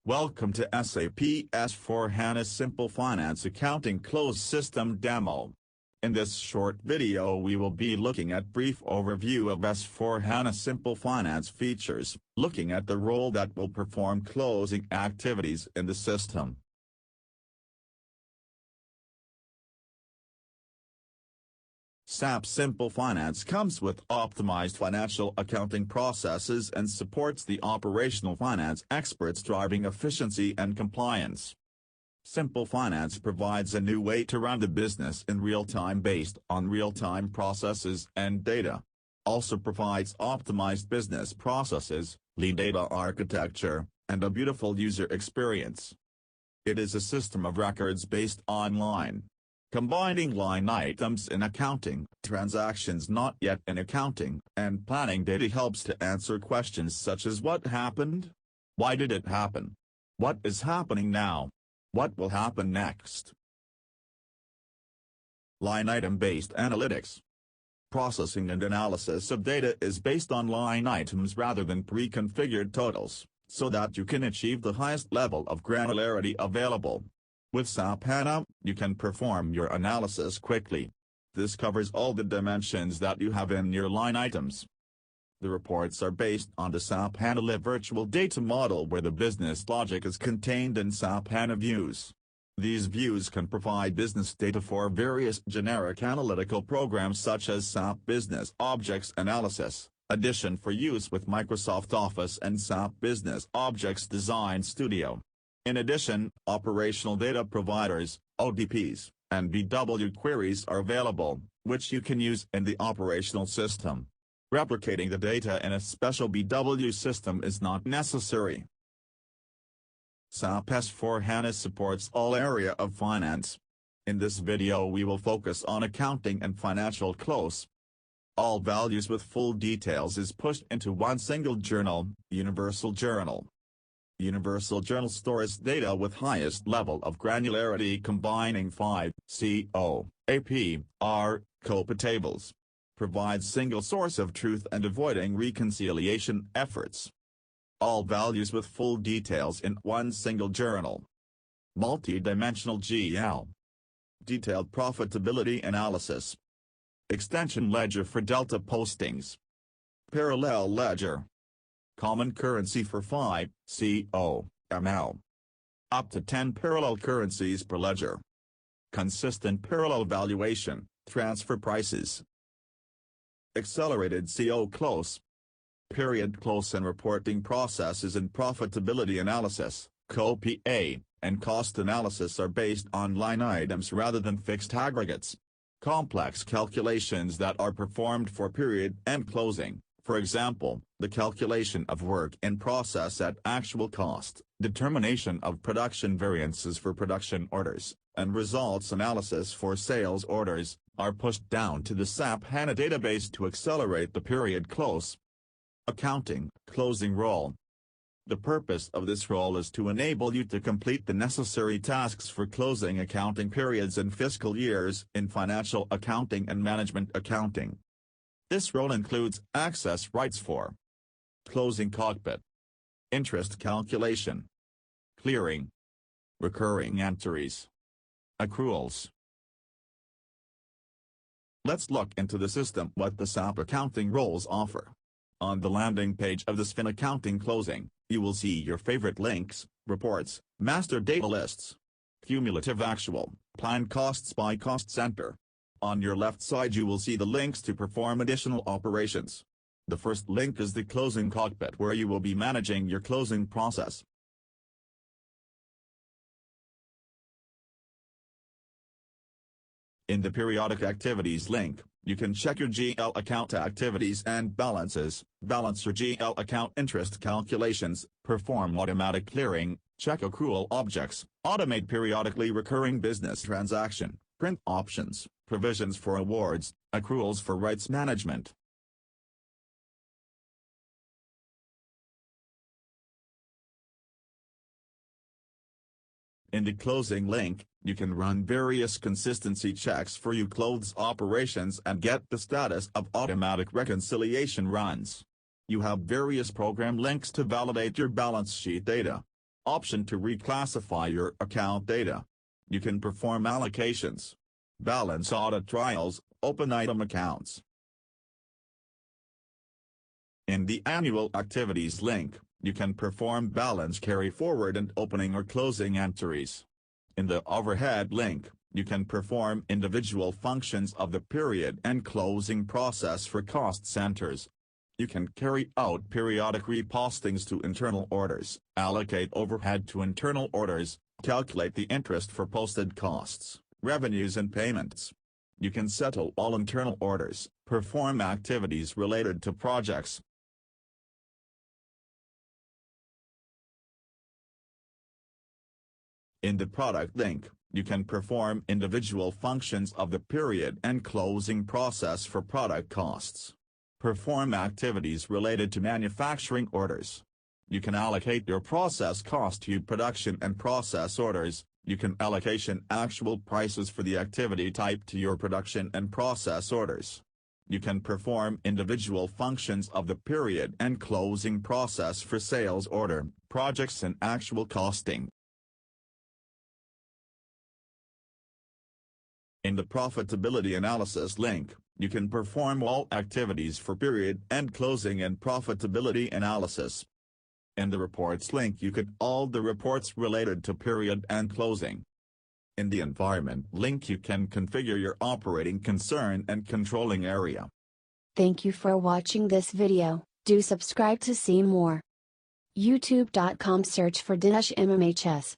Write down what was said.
Welcome to SAP S/4HANA Simple Finance Accounting Close System Demo. In this short video we will be looking at brief overview of S/4HANA Simple Finance features, looking at the role that will perform closing activities in the system. SAP Simple Finance comes with optimized financial accounting processes and supports the operational finance experts driving efficiency and compliance. Simple Finance provides a new way to run the business in real time based on real-time processes and data. Also provides optimized business processes, lean data architecture, and a beautiful user experience. It is a system of records based online, combining line items in accounting, transactions not yet in accounting, and planning data helps to answer questions such as what happened? Why did it happen? What is happening now? What will happen next? Line item-based analytics. Processing and analysis of data is based on line items rather than pre-configured totals, so that you can achieve the highest level of granularity available. With SAP Hana, you can perform your analysis quickly. This covers all the dimensions that you have in your line items. The reports are based on the SAP Hana Live virtual data model where the business logic is contained in SAP Hana views. These views can provide business data for various generic analytical programs such as SAP Business Objects Analysis, Addition for use with Microsoft Office and SAP Business Objects Design Studio. In addition, operational data providers, ODPs, and BW queries are available, which you can use in the operational system. Replicating the data in a special BW system is not necessary. SAP S/4HANA supports all area of finance. In this video we will focus on accounting and financial close. All values with full details is pushed into one single journal, Universal Journal. Universal Journal stores data with highest level of granularity combining 5 CO, AP, R, COPA tables. Provides single source of truth and avoiding reconciliation efforts. All values with full details in one single journal. Multi-dimensional GL. Detailed profitability analysis. Extension ledger for delta postings. Parallel ledger. Common currency for 5 CO, ML. Up to 10 parallel currencies per ledger. Consistent parallel valuation, transfer prices. Accelerated CO close. Period close and reporting processes and profitability analysis, COPA, and cost analysis are based on line items rather than fixed aggregates. Complex calculations that are performed for period and closing. For example, the calculation of work in process at actual cost, determination of production variances for production orders, and results analysis for sales orders, are pushed down to the SAP HANA database to accelerate the period close. Accounting, closing role. The purpose of this role is to enable you to complete the necessary tasks for closing accounting periods and fiscal years in financial accounting and management accounting. This role includes access rights for closing cockpit, interest calculation, clearing, recurring entries, accruals. Let's look into the system what the SAP accounting roles offer. On the landing page of the SFIN accounting closing, you will see your favorite links, reports, master data lists, cumulative actual, planned costs by cost center. On your left side you will see the links to perform additional operations. The first link is the closing cockpit where you will be managing your closing process. In the periodic activities link, you can check your GL account activities and balances, balance your GL account interest calculations, perform automatic clearing, check accrual objects, automate periodically recurring business transaction, print options, provisions for awards, accruals for rights management. In the closing link, you can run various consistency checks for your clothes operations and get the status of automatic reconciliation runs. You have various program links to validate your balance sheet data. Option to reclassify your account data. You can perform allocations, balance audit trials, open item accounts. In the Annual Activities link, you can perform balance carry forward and opening or closing entries. In the Overhead link, you can perform individual functions of the period and closing process for cost centers. You can carry out periodic repostings to internal orders, allocate overhead to internal orders, calculate the interest for posted costs, revenues and payments. You can settle all internal orders, perform activities related to projects. In the Product link, you can perform individual functions of the period and closing process for product costs. Perform activities related to manufacturing orders. You can allocate your process cost to production and process orders. You can allocation actual prices for the activity type to your production and process orders. You can perform individual functions of the period and closing process for sales order, projects and actual costing. In the Profitability Analysis link, you can perform all activities for period end closing and profitability analysis. In the Reports link, you can all the reports related to period end closing. In the Environment link, you can configure your operating concern and controlling area. Thank you for watching this video. Do subscribe to see more. youtube.com search for Dinesh MMHS.